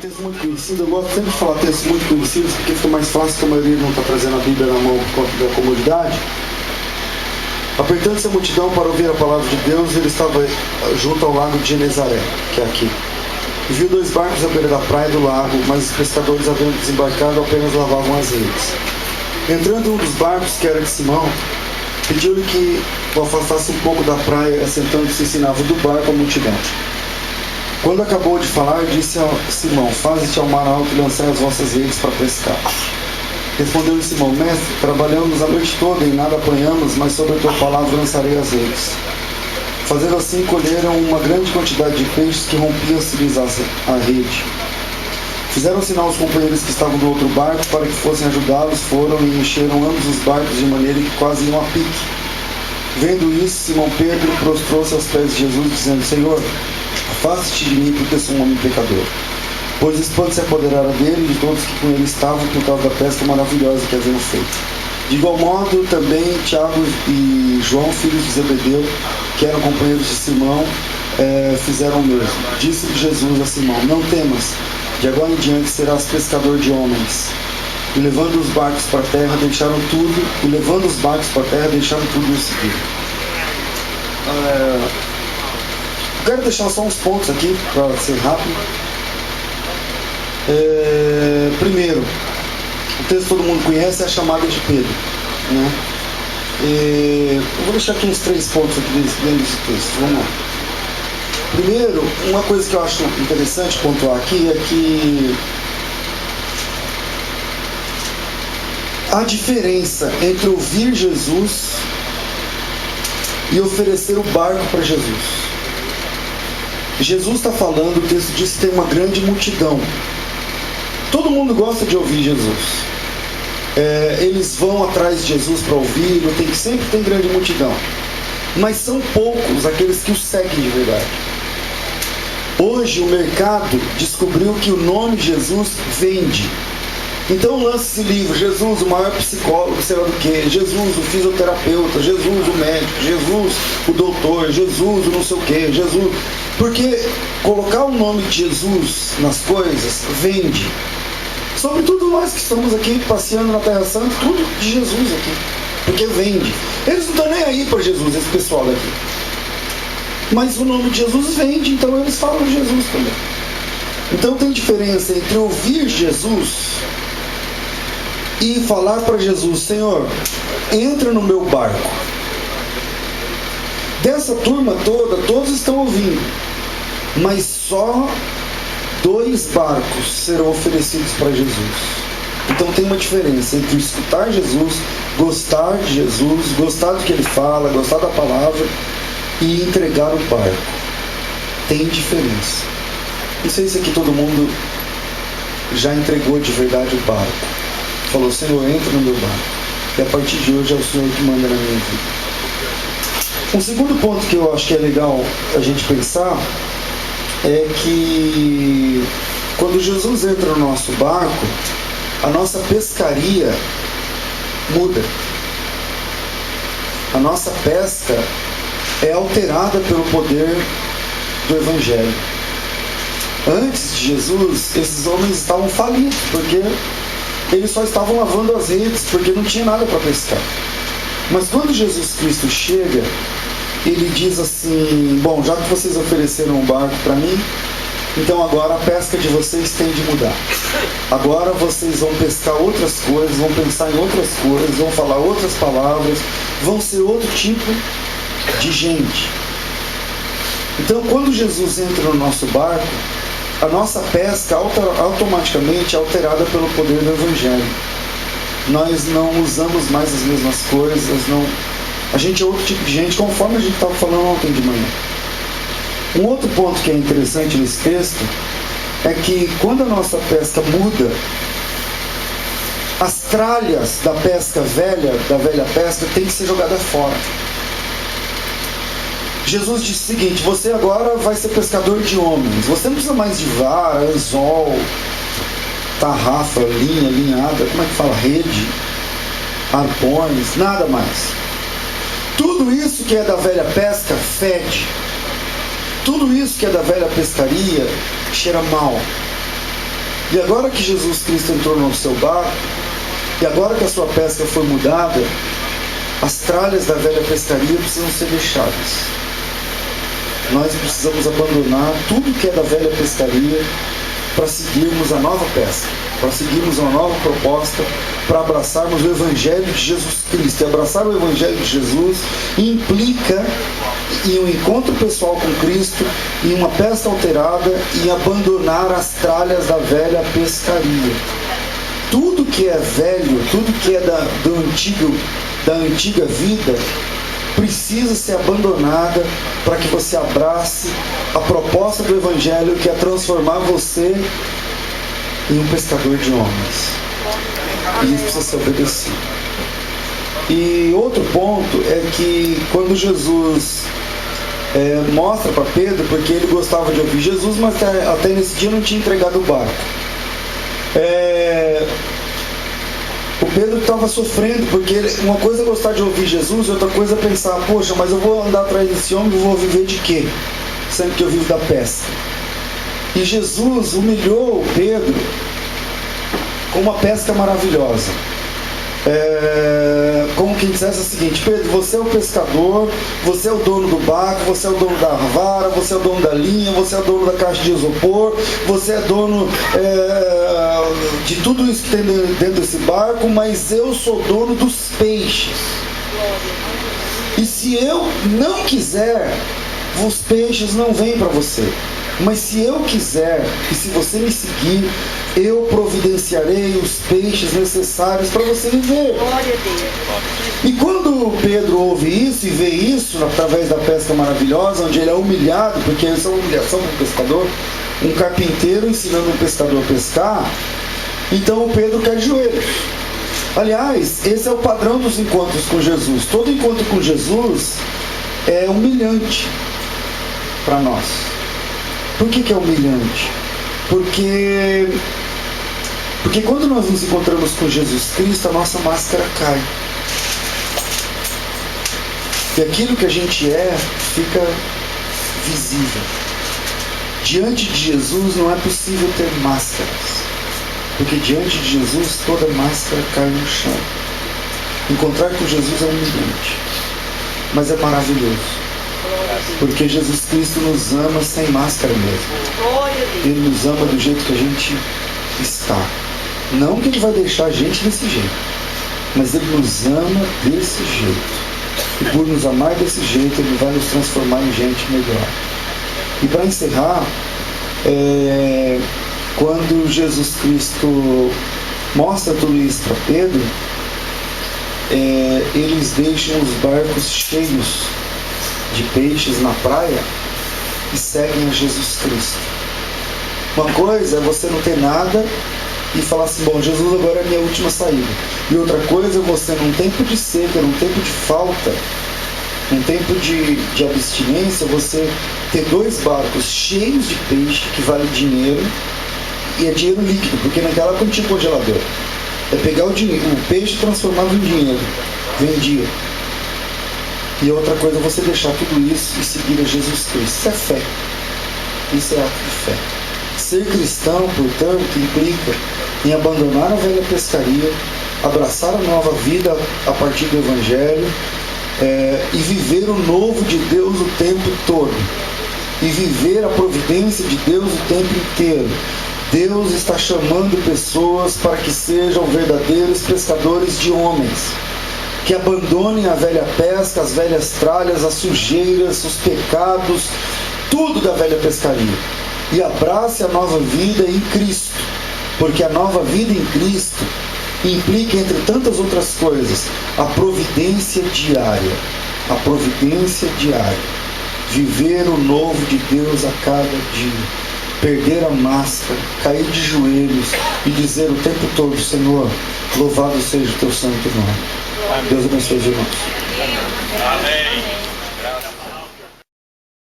texto muito conhecido. Eu gosto sempre de falar textos muito conhecidos porque fica mais fácil, que a maioria não está trazendo a Bíblia na mão por conta da comodidade. Apertando-se a multidão para ouvir a palavra de Deus, ele estava junto ao lago de Genezaré, que é aqui. E viu dois barcos à beira da praia do lago, mas os pescadores, havendo desembarcado, apenas lavavam as redes. Entrando um dos barcos, que era de Simão, pediu-lhe que o afastasse um pouco da praia, assentando-se ensinava do barco a multidão. Quando acabou de falar, disse a Simão: faze-te ao mar alto e lancei as vossas redes para pescar. Respondeu-lhe Simão: mestre, trabalhamos a noite toda e nada apanhamos, mas sobre a tua palavra lançarei as redes. Fazendo assim, colheram uma grande quantidade de peixes que rompiam-se-lhes a rede. Fizeram sinal aos companheiros que estavam do outro barco para que fossem ajudá-los. Foram e encheram ambos os barcos de maneira que quase iam a pique. Vendo isso, Simão Pedro prostrou-se aos pés de Jesus, dizendo: Senhor, afaste-te de mim, porque sou um homem pecador. Pois espanto se apoderara dele e de todos que com ele estavam por causa da pesca maravilhosa que haviam feito. De igual modo, também Tiago e João, filhos de Zebedeu, que eram companheiros de Simão, fizeram o mesmo. Disse-lhe Jesus a Simão: não temas, de agora em diante serás pescador de homens. E levando os barcos para a terra, deixaram tudo, e o seguiram. Quero deixar só uns pontos aqui, para ser rápido. Primeiro, o texto todo mundo conhece, é a chamada de Pedro, né? Eu vou deixar aqui uns 3 pontos aqui dentro desse texto. Vamos lá. Primeiro, uma coisa que eu acho interessante pontuar aqui é que a diferença entre ouvir Jesus e oferecer o barco para Jesus. Jesus está falando, o texto diz que tem uma grande multidão. Todo mundo gosta de ouvir Jesus. Eles vão atrás de Jesus para ouvir, sempre tem grande multidão. Mas são poucos aqueles que o seguem de verdade. Hoje o mercado descobriu que o nome Jesus vende. Então lança esse livro: Jesus, o maior psicólogo, sei lá do que, Jesus, o fisioterapeuta, Jesus, o médico, Jesus, o doutor, Jesus, o não sei o que, Jesus. Porque colocar o nome de Jesus nas coisas vende. Sobretudo nós que estamos aqui passeando na Terra Santa, tudo de Jesus aqui, porque vende. Eles não estão nem aí para Jesus, esse pessoal daqui. Mas o nome de Jesus vende, então eles falam de Jesus também. Então tem diferença entre ouvir Jesus e falar para Jesus: Senhor, entra no meu barco. Dessa turma toda, todos estão ouvindo, mas só 2 barcos serão oferecidos para Jesus. Então tem uma diferença entre escutar Jesus, gostar de Jesus, gostar do que ele fala, gostar da palavra, e entregar o barco. Tem diferença. Não sei se aqui todo mundo já entregou de verdade o barco. Falou: Senhor, entra no meu barco, e a partir de hoje é o Senhor que manda na minha vida. Um segundo ponto que eu acho que é legal a gente pensar é que quando Jesus entra no nosso barco, a nossa pescaria muda. A nossa pesca é alterada pelo poder do Evangelho. Antes de Jesus, esses homens estavam falidos, porque eles só estavam lavando as redes, porque não tinha nada para pescar. Mas quando Jesus Cristo chega, ele diz assim: bom, já que vocês ofereceram um barco para mim, então agora a pesca de vocês tem de mudar. Agora vocês vão pescar outras coisas, vão pensar em outras coisas, vão falar outras palavras, vão ser outro tipo de gente. Então quando Jesus entra no nosso barco, a nossa pesca automaticamente é alterada pelo poder do Evangelho. Nós não usamos mais as mesmas coisas, a gente é outro tipo de gente, conforme a gente estava falando ontem de manhã. Um outro ponto que é interessante nesse texto é que quando a nossa pesca muda, as tralhas da pesca velha, da velha pesca, tem que ser jogada fora. Jesus disse o seguinte: você agora vai ser pescador de homens. Você não precisa mais de vara, anzol, tarrafa, linha, linhada, como é que fala? Rede, arpões, nada mais. Tudo isso que é da velha pesca fede. Tudo isso que é da velha pescaria cheira mal. E agora que Jesus Cristo entrou no seu barco, e agora que a sua pesca foi mudada, as tralhas da velha pescaria precisam ser deixadas. Nós precisamos abandonar tudo que é da velha pescaria para seguirmos a nova pesca, para seguirmos uma nova proposta, para abraçarmos o Evangelho de Jesus Cristo. E abraçar o Evangelho de Jesus implica em um encontro pessoal com Cristo, em uma pesca alterada, e abandonar as tralhas da velha pescaria. Tudo que é velho, tudo que é da antiga vida, precisa ser abandonada para que você abrace a proposta do Evangelho, que é transformar você em um pescador de homens. E isso precisa ser obedecido. E outro ponto é que quando Jesus mostra para Pedro, porque ele gostava de ouvir Jesus, mas até nesse dia não tinha entregado o barco. O Pedro estava sofrendo, porque uma coisa é gostar de ouvir Jesus, outra coisa é pensar, poxa, mas eu vou andar atrás desse homem e vou viver de quê? Sendo que eu vivo da pesca. E Jesus humilhou Pedro com uma pesca maravilhosa. Como quem dissesse o seguinte: Pedro, você é o pescador, você é o dono do barco, você é o dono da vara, você é o dono da linha, você é o dono da caixa de isopor, você é dono de tudo isso que tem dentro desse barco, mas eu sou dono dos peixes. E se eu não quiser, os peixes não vêm para você. Mas se eu quiser, e se você me seguir, eu providenciarei os peixes necessários para você viver. Glória a Deus. E quando Pedro ouve isso e vê isso através da pesca maravilhosa, onde ele é humilhado, porque isso é uma humilhação para um pescador, um carpinteiro ensinando um pescador a pescar, então o Pedro cai de joelhos. Aliás, esse é o padrão dos encontros com Jesus. Todo encontro com Jesus é humilhante para nós. Por que é humilhante? Porque quando nós nos encontramos com Jesus Cristo, a nossa máscara cai. E aquilo que a gente é fica visível. Diante de Jesus não é possível ter máscaras. Porque diante de Jesus toda máscara cai no chão. Encontrar com Jesus é humilhante, mas é maravilhoso. Porque Jesus Cristo nos ama sem máscara mesmo. Ele nos ama do jeito que a gente está. Não que Ele vai deixar a gente desse jeito, mas Ele nos ama desse jeito. E por nos amar desse jeito, Ele vai nos transformar em gente melhor. E para encerrar, quando Jesus Cristo mostra tudo isso para Pedro, eles deixam os barcos cheios de peixes na praia e seguem a Jesus Cristo. Uma coisa é você não ter nada e falar assim, bom, Jesus agora é a minha última saída. E outra coisa é você, num tempo de seca, num tempo de falta, num tempo de abstinência, você ter 2 barcos cheios de peixe, que vale dinheiro, e é dinheiro líquido, porque naquela época não tinha congelador. É pegar o peixe transformado em dinheiro, vendia. E outra coisa é você deixar tudo isso e seguir a Jesus Cristo. Isso é fé. Isso é ato de fé. Ser cristão, portanto, implica em abandonar a velha pescaria, abraçar a nova vida a partir do Evangelho, e viver o novo de Deus o tempo todo. E viver a providência de Deus o tempo inteiro. Deus está chamando pessoas para que sejam verdadeiros pescadores de homens. Que abandonem a velha pesca, as velhas tralhas, as sujeiras, os pecados, tudo da velha pescaria. E abrace a nova vida em Cristo. Porque a nova vida em Cristo implica, entre tantas outras coisas, a providência diária. A providência diária. Viver o novo de Deus a cada dia. Perder a máscara, cair de joelhos e dizer o tempo todo, Senhor, louvado seja o teu santo nome. Deus abençoe os irmãos. Amém.